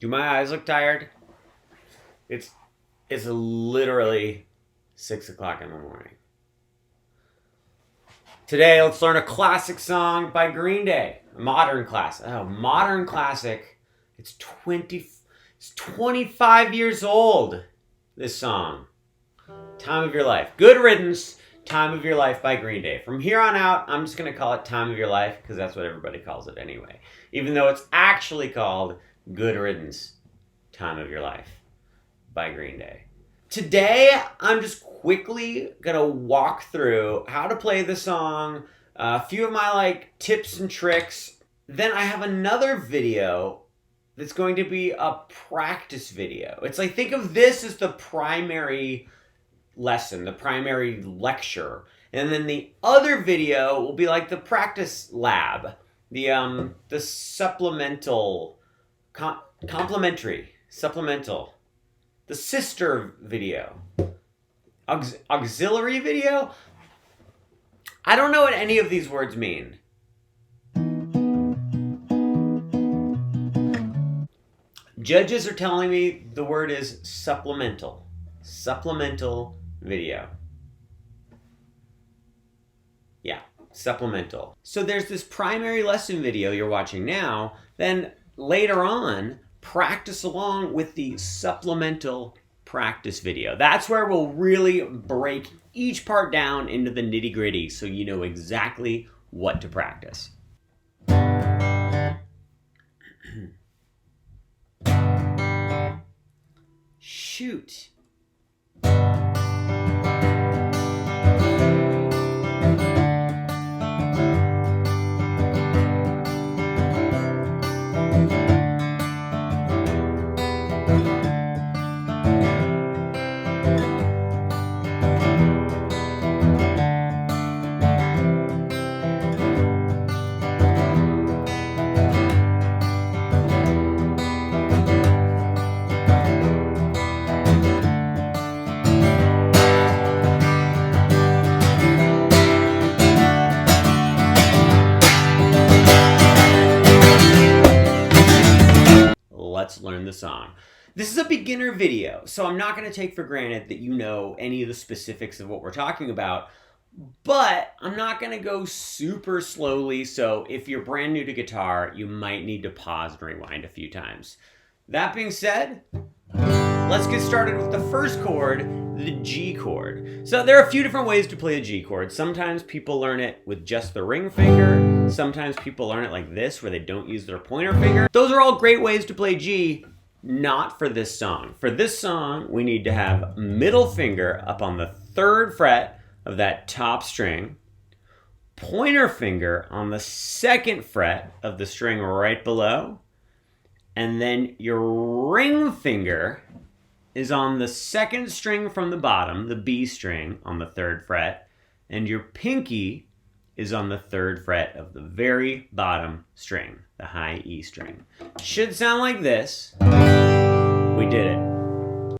Do my eyes look tired? It's literally 6 o'clock in the morning. Today, let's learn a classic song by Green Day. A modern classic. Oh, modern classic. It's 25 years old, this song. Time of Your Life. Good Riddance, Time of Your Life by Green Day. From here on out, I'm just going to call it Time of Your Life because that's what everybody calls it anyway. Even though it's actually called Good Riddance, Time of Your Life by Green Day. Today, I'm just quickly going to walk through how to play the song, a few of my tips and tricks. Then I have another video that's going to be a practice video. It's like, think of this as the primary lesson, the primary lecture. And then the other video will be like the practice lab, the supplemental, supplemental, the sister video, auxiliary video. I don't know what any of these words mean. Judges are telling me the word is supplemental. Supplemental video. Yeah, supplemental. So there's this primary lesson video you're watching now. Then later on, practice along with the supplemental practice video. That's where we'll really break each part down into the nitty-gritty so you know exactly what to practice. Shoot. Let's learn the song. This is a beginner video, so I'm not going to take for granted that you know any of the specifics of what we're talking about, but I'm not going to go super slowly, so if you're brand new to guitar, you might need to pause and rewind a few times. That being said, let's get started with the first chord, the G chord. So there are a few different ways to play the G chord. Sometimes people learn it with just the ring finger. Sometimes people learn it like this, where they don't use their pointer finger. Those are all great ways to play G, not for this song. For this song, we need to have middle finger up on the 3rd fret of that top string, pointer finger on the 2nd fret of the string right below, and then your ring finger is on the 2nd string from the bottom, the B string on the 3rd fret, and your pinky is on the 3rd fret of the very bottom string, the high E string. Should sound like this. We did it.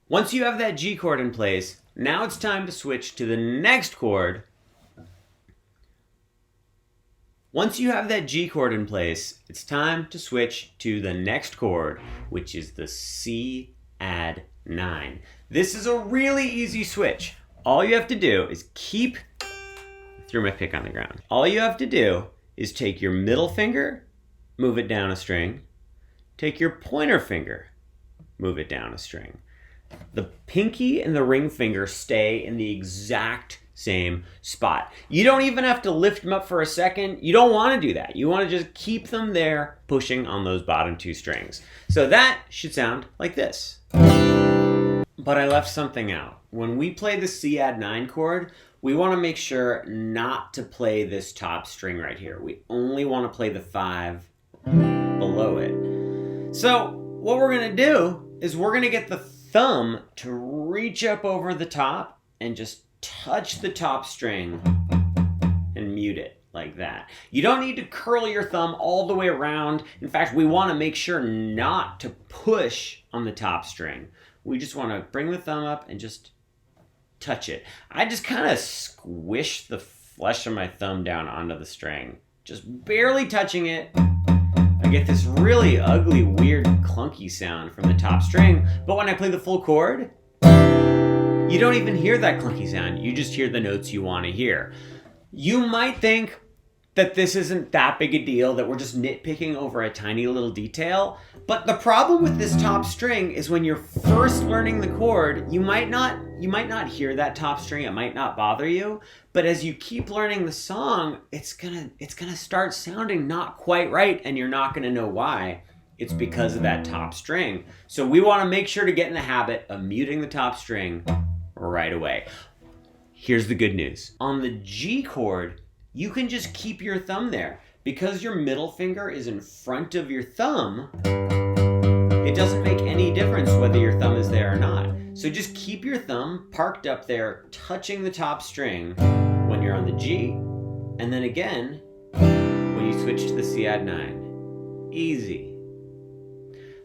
Once you have that G chord in place, now it's time to switch to the next chord. Once you have that G chord in place, it's time to switch to the next chord, which is the C add 9. This is a really easy switch. All you have to do is threw my pick on the ground. All you have to do is take your middle finger, move it down a string, take your pointer finger, move it down a string. The pinky and the ring finger stay in the exact same spot. You don't even have to lift them up for a second. You don't want to do that. You want to just keep them there pushing on those bottom 2 strings. So that should sound like this. But I left something out. When we play the C add 9 chord, we want to make sure not to play this top string right here. We only want to play the 5 below it. So what we're going to do is we're going to get the thumb to reach up over the top and just touch the top string and mute it like that. You don't need to curl your thumb all the way around. In fact, we want to make sure not to push on the top string. We just want to bring the thumb up and just touch it. I just kind of squish the flesh of my thumb down onto the string, just barely touching it. I I get this really ugly, weird, clunky sound from the top string, but when I play the full chord, you don't even hear that clunky sound. You just hear the notes you want to hear. You might think that this isn't that big a deal, that we're just nitpicking over a tiny little detail. But the problem with this top string is when you're first learning the chord, you might not hear that top string, it might not bother you, but as you keep learning the song, it's gonna start sounding not quite right, and you're not gonna know why. It's because of that top string. So we wanna make sure to get in the habit of muting the top string right away. Here's the good news. On the G chord, you can just keep your thumb there. Because your middle finger is in front of your thumb, it doesn't make any difference whether your thumb is there or not. So just keep your thumb parked up there, touching the top string when you're on the G, and then again when you switch to the C add 9. Easy.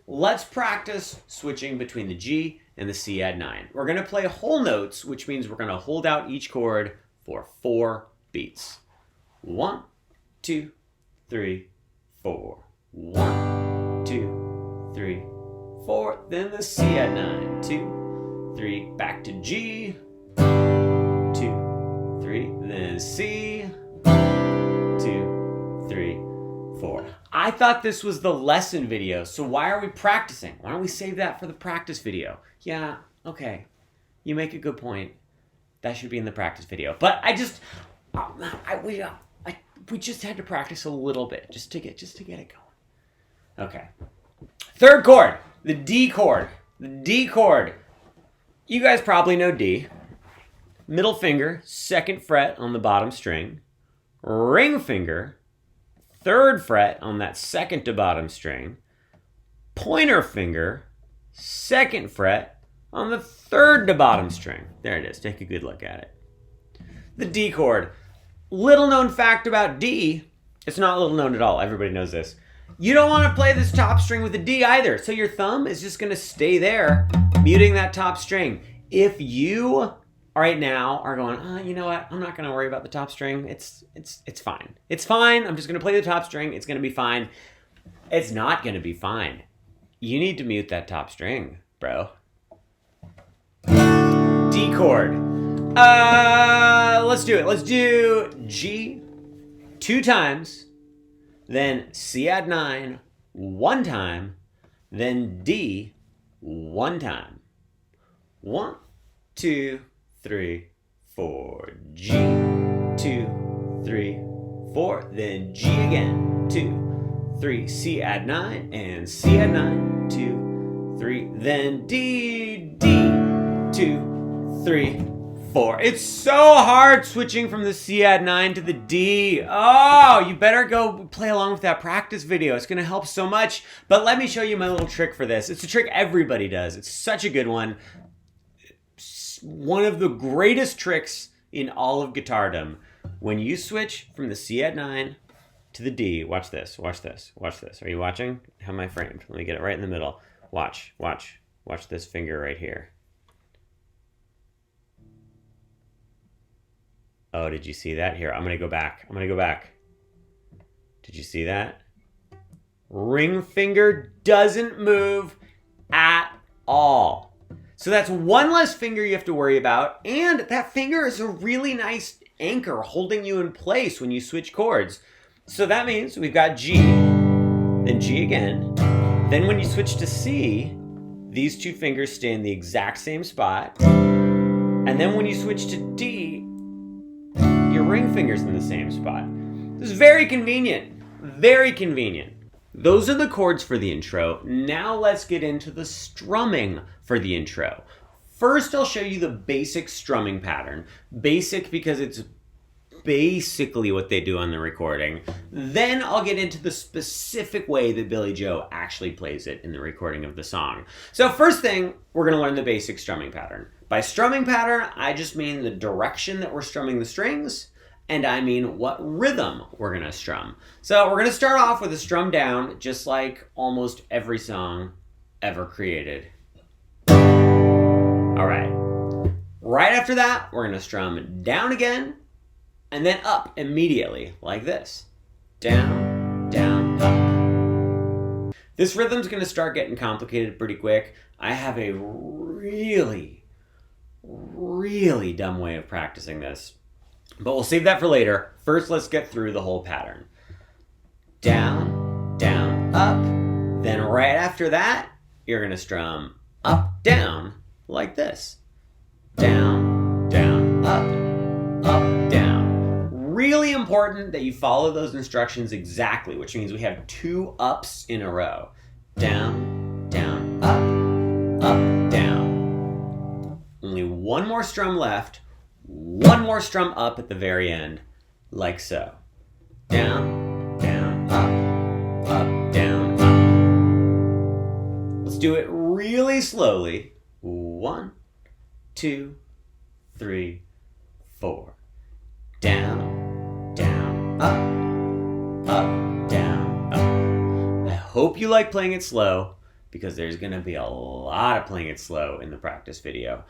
Let's practice switching between the G and the C add 9. We're gonna play whole notes, which means we're gonna hold out each chord for 4 beats. 1, 2, 3, 4. 1, 2, 3, 4. Then the C add 9. 2, 3. Back to G. 2, 3. Then C. 2, 3, 4. I thought this was the lesson video, so why are we practicing? Why don't we save that for the practice video? Yeah, okay. You make a good point. That should be in the practice video. But we just had to practice a little bit just to get it going. Okay. Third chord, the D chord. The D chord. You guys probably know D. Middle finger, 2nd fret on the bottom string. Ring finger, 3rd fret on that 2nd to bottom string. Pointer finger, 2nd fret on the 3rd to bottom string. There it is. Take a good look at it. The D chord. Little known fact about D, it's not little known at all, everybody knows this. You don't want to play this top string with a D either, so your thumb is just going to stay there, muting that top string. If you right now are going, you know what, I'm not going to worry about the top string, it's fine. It's fine, I'm just going to play the top string, it's going to be fine. It's not going to be fine. You need to mute that top string, bro. D chord. Let's do it. Let's do G 2 times, then C add 9 1 time, then D 1 time. 1, 2, 3, 4. G 2, 3, 4. Then G again. 2, 3. C add 9 and C add 9. 2, 3. Then D 2, 3, 4. It's so hard switching from the C add 9 to the D. Oh, you better go play along with that practice video. It's going to help so much. But let me show you my little trick for this. It's a trick everybody does. It's such a good one. It's one of the greatest tricks in all of guitardom. When you switch from the C add 9 to the D, watch this, watch this, watch this. Are you watching? How am I framed? Let me get it right in the middle. Watch, watch, watch this finger right here. Oh, did you see that? Here, I'm going to go back. I'm going to go back. Did you see that? Ring finger doesn't move at all. So that's one less finger you have to worry about. And that finger is a really nice anchor holding you in place when you switch chords. So that means we've got G, then G again. Then when you switch to C, these 2 fingers stay in the exact same spot. And then when you switch to D, your ring finger's in the same spot. This is very convenient. Very convenient. Those are the chords for the intro. Now let's get into the strumming for the intro. First, I'll show you the basic strumming pattern. Basic because it's basically what they do on the recording. Then I'll get into the specific way that Billy Joe actually plays it in the recording of the song. So first thing, we're going to learn the basic strumming pattern. By strumming pattern, I just mean the direction that we're strumming the strings, and I mean what rhythm we're going to strum. So we're going to start off with a strum down, just like almost every song ever created. All right. Right after that, we're going to strum down again, and then up immediately, like this. Down, down, up. This rhythm's going to start getting complicated pretty quick. I have a really, really dumb way of practicing this, but we'll save that for later. First, let's get through the whole pattern. Down, down, up. Then right after that, you're going to strum up, down, like this. Down, down, up, down. Really important that you follow those instructions exactly, which means we have 2 ups in a row. Down, down, up, down. Only one more strum left, one more strum up at the very end, like so. Down, down, up, down, up. Let's do it really slowly. 1, 2, 3, 4. Down, down, up, down, up. I hope you like playing it slow, because there's going to be a lot of playing it slow in the practice video.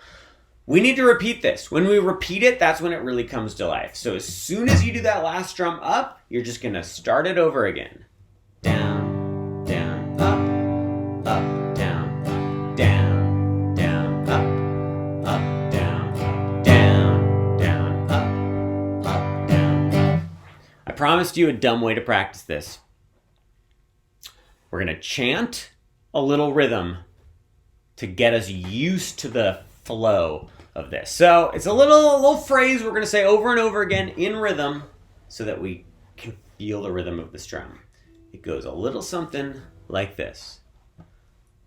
We need to repeat this. When we repeat it, that's when it really comes to life. So as soon as you do that last strum up, you're just going to start it over again. Down, down, up, down, down, down, up, down, down, down, up, down. I promised you a dumb way to practice this. We're going to chant a little rhythm to get us used to the flow of this. So it's a little phrase we're going to say over and over again in rhythm so that we can feel the rhythm of the strum. It goes a little something like this.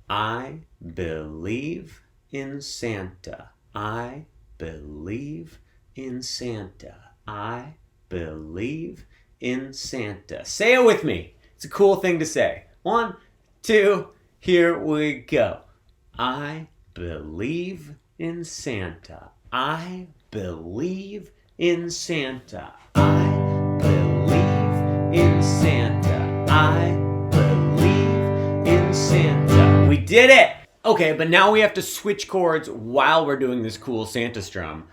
I believe in Santa. I believe in Santa. I believe in Santa. Say it with me. It's a cool thing to say. 1, 2, here we go. I believe in Santa. I believe in Santa. I believe in Santa. I believe in Santa. We did it! Okay, but now we have to switch chords while we're doing this cool Santa strum.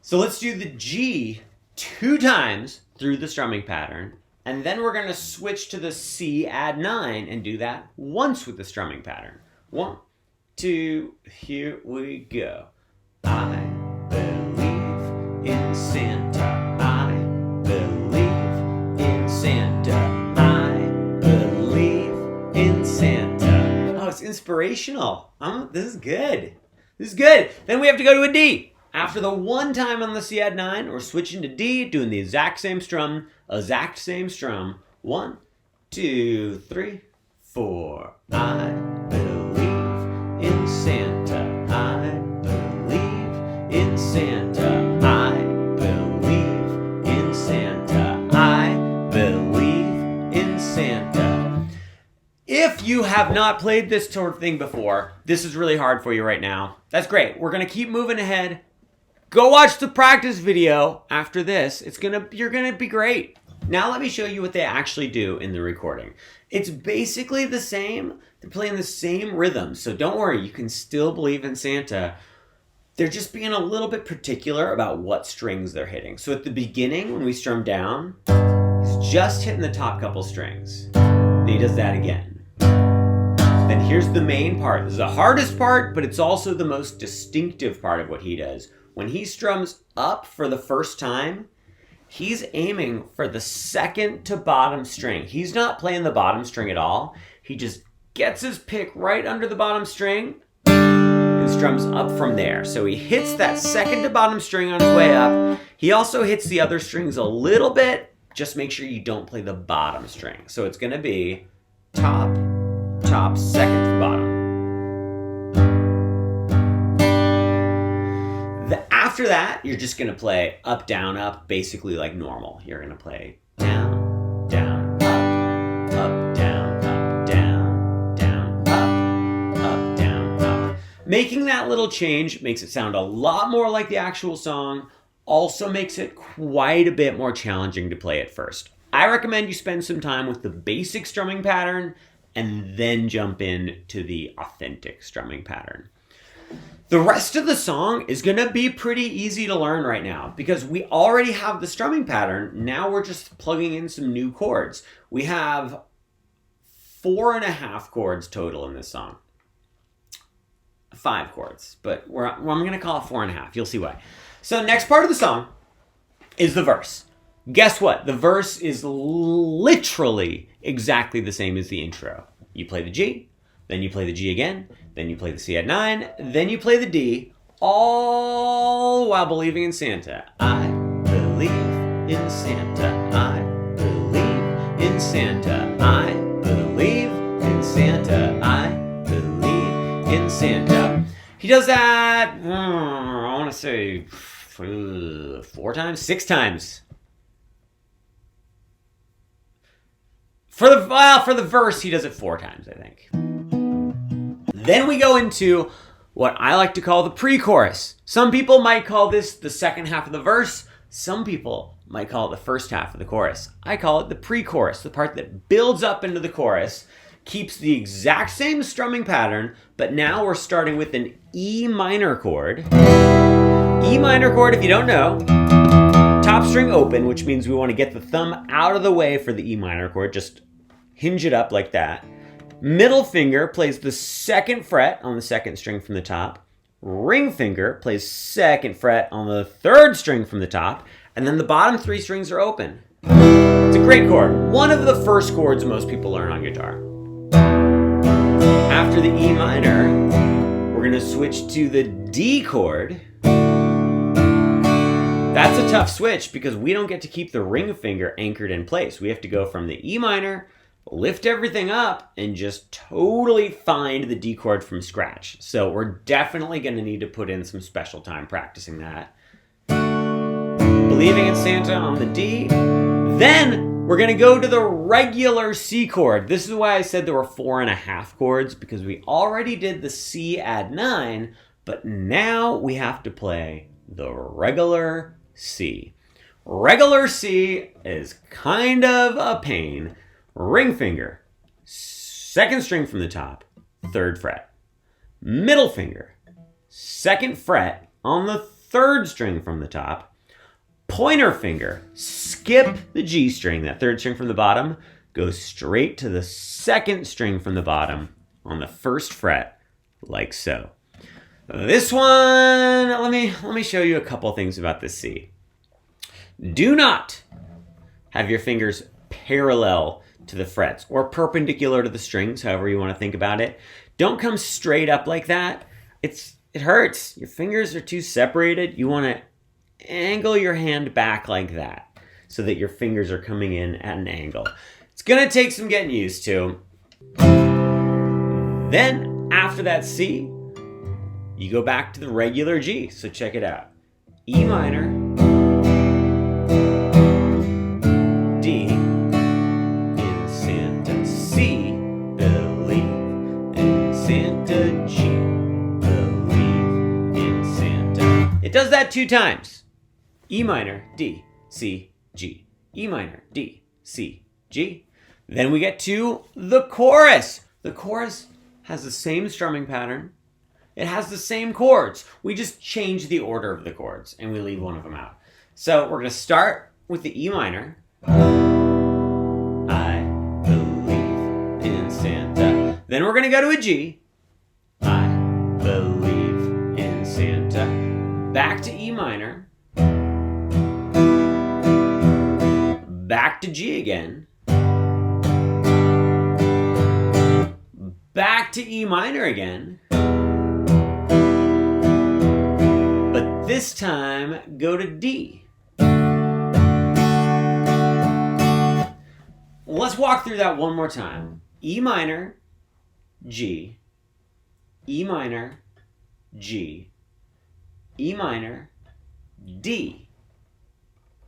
So let's do the G 2 times through the strumming pattern, and then we're going to switch to the C add 9 and do that once with the strumming pattern. 1, 2, here we go. I believe in Santa. I believe in Santa. I believe in Santa. Oh, it's inspirational. This is good. This is good. Then we have to go to a D. After the 1 time on the C add 9, we're switching to D, doing the exact same strum. 1, 2, 3, 4. I believe in Santa. I believe in Santa. I believe in Santa. I believe in Santa. If you have not played this sort of thing before, this is really hard for you right now. That's great. We're going to keep moving ahead. Go watch the practice video after this. You're going to be great. Now let me show you what they actually do in the recording. It's basically the same. They're playing the same rhythm, so don't worry, you can still believe in Santa. They're just being a little bit particular about what strings they're hitting. So at the beginning, when we strum down, he's just hitting the top couple strings. Then he does that again. Then here's the main part. This is the hardest part, but it's also the most distinctive part of what he does. When he strums up for the first time, he's aiming for the second to bottom string. He's not playing the bottom string at all. He just gets his pick right under the bottom string and strums up from there. So he hits that second to bottom string on his way up. He also hits the other strings a little bit. Just make sure you don't play the bottom string. So it's going to be top, top, second to bottom. After that, you're just going to play up, down, up, basically like normal. You're going to play down, down, up, down, up, down, down, up, down, up. Making that little change makes it sound a lot more like the actual song, also makes it quite a bit more challenging to play at first. I recommend you spend some time with the basic strumming pattern and then jump in to the authentic strumming pattern. The rest of the song is going to be pretty easy to learn right now because we already have the strumming pattern. Now we're just plugging in some new chords. We have 4.5 chords total in this song. 5 chords, but I'm going to call it 4.5. You'll see why. So next part of the song is the verse. Guess what? The verse is literally exactly the same as the intro. You play the G, then you play the G again, then you play the C add 9, then you play the D, all while believing in Santa. I believe in Santa. I believe in Santa. I believe in Santa. I believe in Santa. He does that, I want to say 4 times, 6 times. For the verse, he does it 4 times, I think. Then we go into what I like to call the pre-chorus. Some people might call this the second half of the verse. Some people might call it the first half of the chorus. I call it the pre-chorus, the part that builds up into the chorus, keeps the exact same strumming pattern, but now we're starting with an E minor chord. E minor chord, if you don't know, top string open, which means we want to get the thumb out of the way for the E minor chord. Just hinge it up like that. Middle finger plays the 2nd fret on the 2nd string from the top. Ring finger plays 2nd fret on the 3rd string from the top. And then the bottom 3 strings are open. It's a great chord. One of the first chords most people learn on guitar. After the E minor, we're going to switch to the D chord. That's a tough switch because we don't get to keep the ring finger anchored in place. We have to go from the E minor, lift everything up, and just totally find the D chord from scratch. So we're definitely going to need to put in some special time practicing that. Believing in Santa on the D. Then we're going to go to the regular C chord. This is why I said there were 4.5 chords, because we already did the C add 9, but now we have to play the regular C. Regular C is kind of a pain. Ring finger, 2nd string from the top, 3rd fret. Middle finger, 2nd fret on the 3rd string from the top. Pointer finger, skip the G string, that 3rd string from the bottom, go straight to the 2nd string from the bottom on the 1st fret, like so. This one, let me show you a couple things about this C. Do not have your fingers parallel to the frets or perpendicular to the strings, however you want to think about it. Don't come straight up like that. It hurts. Your fingers are too separated. You want to angle your hand back like that so that your fingers are coming in at an angle. It's going to take some getting used to. Then after that C, you go back to the regular G. So check it out. E minor, D, in Santa, C, believe in Santa, G, believe in Santa. It does that 2 times. E minor, D, C, G. E minor, D, C, G. Then we get to the chorus. The chorus has the same strumming pattern. It has the same chords. We just change the order of the chords and we leave one of them out. So we're going to start with the E minor. I believe in Santa. Then we're going to go to a G. I believe in Santa. Back to E minor. Back to G again. Back to E minor again. But this time, go to D. Let's walk through that one more time. E minor, G, E minor, G, E minor, D.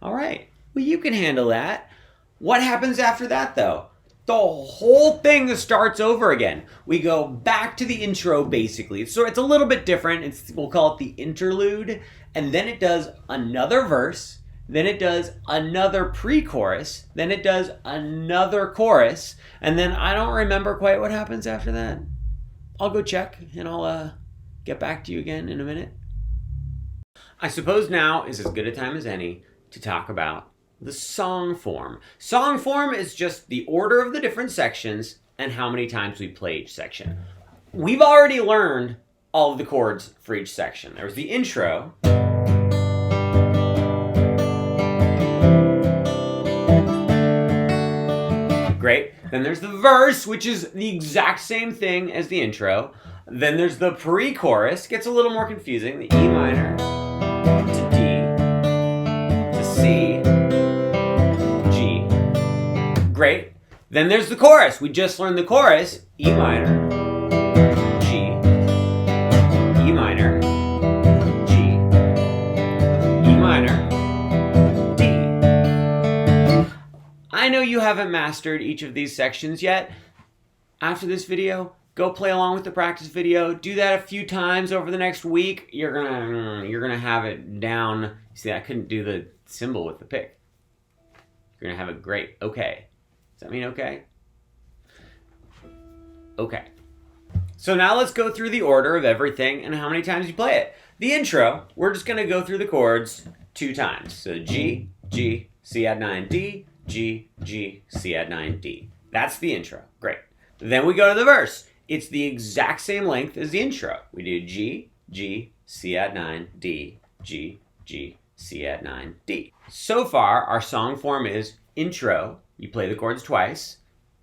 All right, well, you can handle that. What happens after that, though? The whole thing starts over again. We go back to the intro, basically. So it's a little bit different. We'll call it the interlude. And then it does another verse. Then it does another pre-chorus. Then it does another chorus. And then I don't remember quite what happens after that. I'll go check and I'll get back to you again in a minute. I suppose now is as good a time as any to talk about the song form. Song form is just the order of the different sections and how many times we play each section. We've already learned all of the chords for each section. There was the intro. Great. Then there's the verse, which is the exact same thing as the intro. Then there's the pre-chorus. Gets a little more confusing. The E minor to D to C, G. Great. Then there's the chorus. We just learned the chorus. E minor, G, E minor, G, E minor, D. I know you haven't mastered each of these sections yet. After this video, go play along with the practice video. Do that a few times over the next week. You're gonna have it down. See, I couldn't do the symbol with the pick. You're gonna have it great. Okay. Does that mean okay? Okay. So now let's go through the order of everything and how many times you play it. The intro, we're just gonna go through the chords 2 times. So G, G, C add 9, D, G, G, C add 9, D. That's the intro. Great. Then we go to the verse. It's the exact same length as the intro. We do G, G, C add 9, D, G, G, C add 9, D. So far, our song form is intro, you play the chords twice,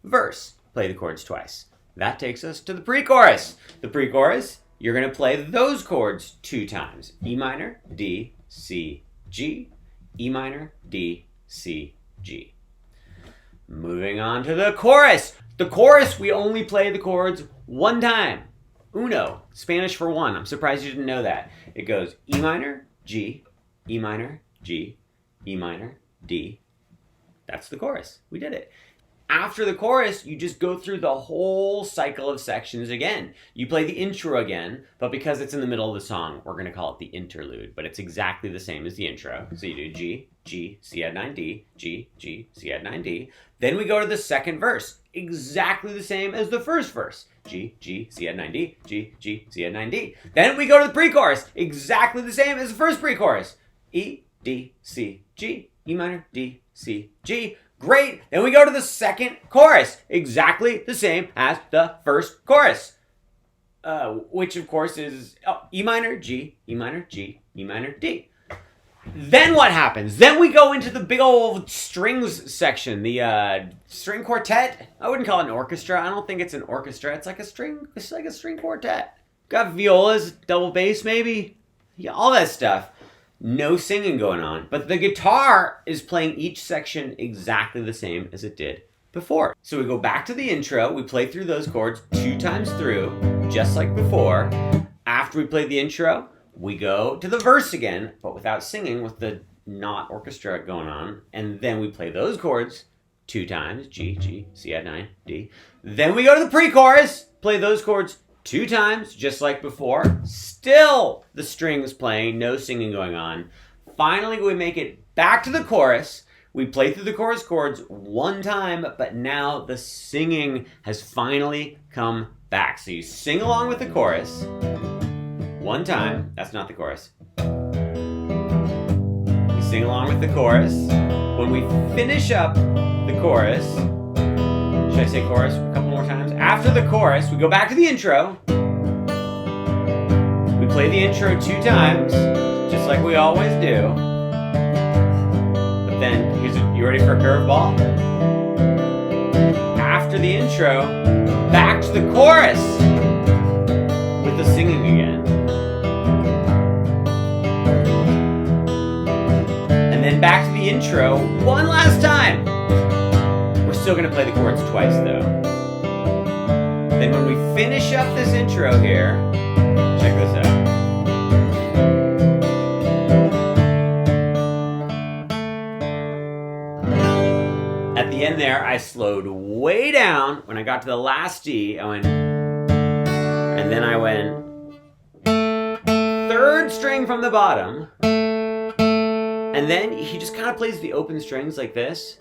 verse, play the chords twice. That takes us to the pre-chorus. The pre-chorus, you're going to play those chords 2 times. E minor, D, C, G, E minor, D, C, G. Moving on to the chorus. The chorus, we only play the chords 1 time. Uno, Spanish for 1. I'm surprised you didn't know that. It goes E minor, G, E minor, G, E minor, D. That's the chorus. We did it. After the chorus, you just go through the whole cycle of sections again. You play the intro again, but because it's in the middle of the song, we're going to call it the interlude. But it's exactly the same as the intro. So you do G, G, C add 9, D, G, G, C add 9, D. Then we go to the second verse. Exactly the same as the first verse. G, G, C add 9, D, G, G, C add 9, D. Then we go to the pre-chorus. Exactly the same as the first pre-chorus. E, D, C, G, E minor, D, C, G. Great. Then we go to the second chorus. Exactly the same as the first chorus. Which of course is E minor, G, E minor, G, E minor, D. Then what happens? Then we go into the big old strings section, the string quartet. I wouldn't call it an orchestra. I don't think it's an orchestra. It's like a string quartet. Got violas, double bass maybe. Yeah, all that stuff. No singing going on, but the guitar is playing each section exactly the same as it did before. So we go back to the intro, we play through those chords 2 times through, just like before. After we play the intro, we go to the verse again, but without singing, with the not orchestra going on. And then we play those chords 2 times, G, G, C add 9, D. Then we go to the pre-chorus, play those chords 2 times, just like before. Still the strings playing, no singing going on. Finally, we make it back to the chorus. We play through the chorus chords 1 time, but now the singing has finally come back. So you sing along with the chorus 1 time. That's not the chorus. We sing along with the chorus. When we finish up the chorus, should I say chorus a couple more times? After the chorus, we go back to the intro. We play the intro 2 times, just like we always do. But then, you ready for a curveball? After the intro, back to the chorus with the singing again. And then back to the intro 1 last time. We're still going to play the chords twice though. Then when we finish up this intro here, check this out. At the end there, I slowed way down. When I got to the last D, I went, and then I went 3rd string from the bottom. And then he just kind of plays the open strings like this.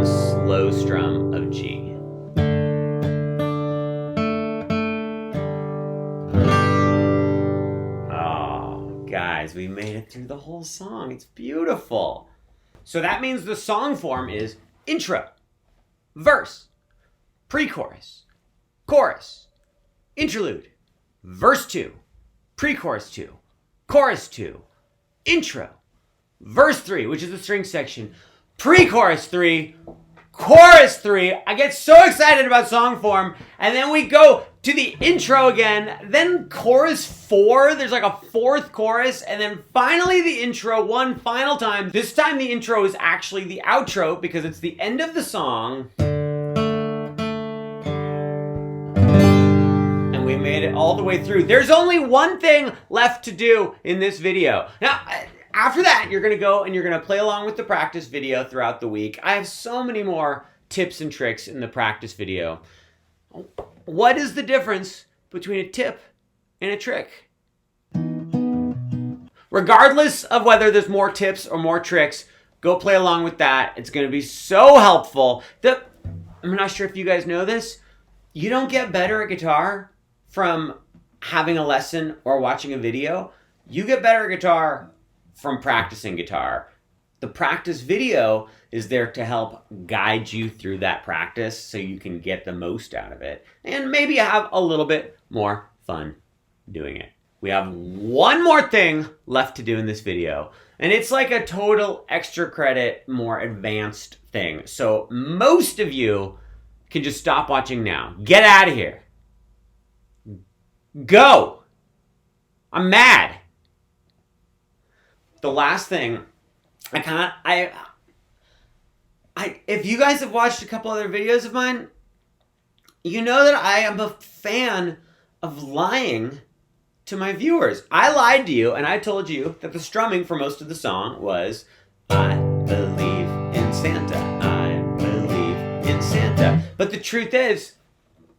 Slow strum of G. Oh, guys, we made it through the whole song. It's beautiful. So that means the song form is intro, verse, pre-chorus, chorus, interlude, verse 2, pre-chorus 2, chorus 2, intro, verse 3, which is the string section, pre-chorus 3, chorus 3. I get so excited about song form, and then we go to the intro again, then chorus 4, there's like a fourth chorus, and then finally the intro one final time. This time the intro is actually the outro because it's the end of the song. And we made it all the way through. There's only one thing left to do in this video. Now, after that, you're gonna go and you're gonna play along with the practice video throughout the week. I have so many more tips and tricks in the practice video. What is the difference between a tip and a trick? Regardless of whether there's more tips or more tricks, go play along with that. It's gonna be so helpful. I'm not sure if you guys know this. You don't get better at guitar from having a lesson or watching a video. You get better at guitar from practicing guitar. The practice video is there to help guide you through that practice so you can get the most out of it and maybe have a little bit more fun doing it. We have one more thing left to do in this video, and it's like a total extra credit, more advanced thing. So most of you can just stop watching now. Get out of here. Go. I'm mad. The last thing, if you guys have watched a couple other videos of mine, you know that I am a fan of lying to my viewers. I lied to you and I told you that the strumming for most of the song was, I believe in Santa, I believe in Santa. But the truth is,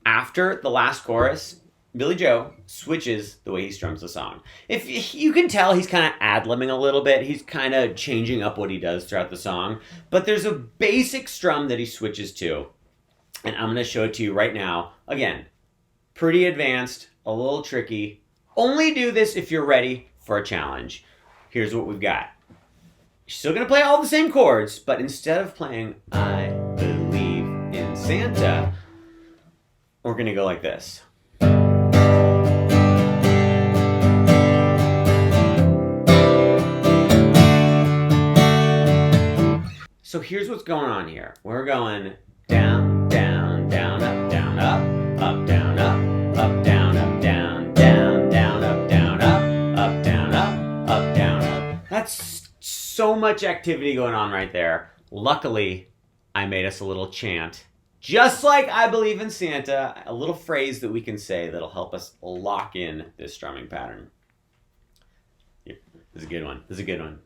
after the last chorus, Billy Joe switches the way he strums the song. If you can tell, he's kind of ad-libbing a little bit. He's kind of changing up what he does throughout the song. But there's a basic strum that he switches to. And I'm going to show it to you right now. Again, pretty advanced, a little tricky. Only do this if you're ready for a challenge. Here's what we've got. You're still going to play all the same chords, but instead of playing I believe in Santa, we're going to go like this. So here's what's going on here. We're going down, down, down, up, down, up, up, down, up, up, down, up, down, down, down, up, down, up, down, up, down, up. That's so much activity going on right there. Luckily, I made us a little chant. Just like I believe in Santa, a little phrase that we can say that'll help us lock in this strumming pattern. Here, this is a good one. This is a good one.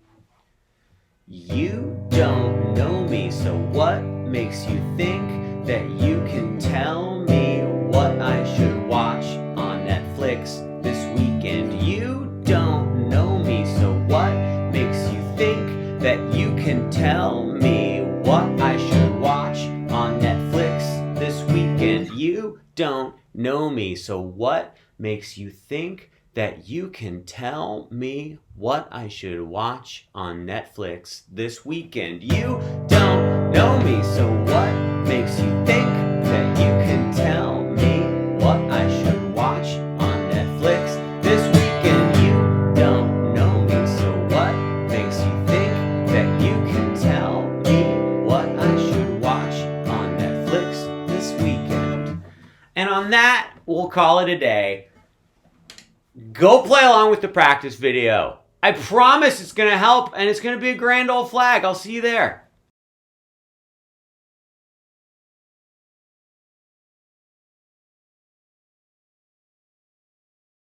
You don't know me, so what makes you think that you can tell me what I should watch on Netflix this weekend? You don't know me, so what makes you think that you can tell me what I should watch on Netflix this weekend? You don't know me, so what makes you think that you can tell me what I should watch on Netflix this weekend? You don't know me, so what makes you think that you can tell me what I should watch on Netflix this weekend? You don't know me, so what makes you think that you can tell me what I should watch on Netflix this weekend? And on that, we'll call it a day. Go play along with the practice video. I promise it's going to help and it's going to be a grand old flag. I'll see you there.